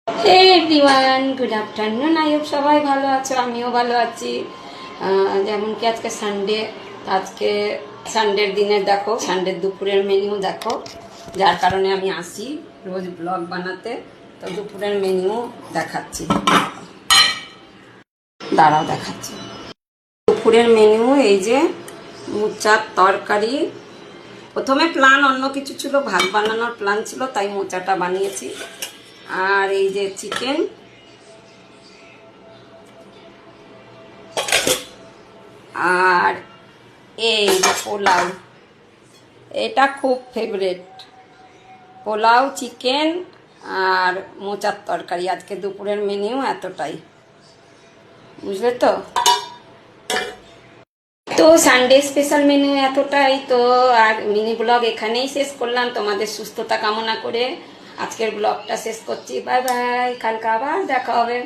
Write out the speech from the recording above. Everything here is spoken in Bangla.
Hey everyone, good afternoon. I hope সবাই ভালো আছো, আমিও ভালো আছি। যেমন কি আজকে সানডে, আজকে সানডের দিনে দেখো, সানডের দুপুরের মেনু দেখো, যার কারণে আমি আসি রোজ ব্লগ বানাতে। তো দুপুরের মেনু দেখাচ্ছি, দাঁড়াও দেখাচ্ছি। দুপুরের মেনু এই যে মোচার তরকারি। প্রথমে প্ল্যান অন্য কিছু ছিল, ভাত বানানোর প্ল্যান ছিল, তাই মোচাটা বানিয়েছি। আর এই যে চিকেন, আর এই যে পোলাও, এটা খুব ফেভারেট। পোলাও, চিকেন আর মোচার তরকারি। আজকে দুপুরের মেনু এতটাই, বুঝলে তো। তো সানডে স্পেশাল মেনু এতটাই তো। আর মিনি ব্লগ এখানেই শেষ করলাম, তোমাদের সুস্থতা কামনা করে আজকের ব্লগটা শেষ করছি। বাই বাই, কালকে আবার দেখা হবে।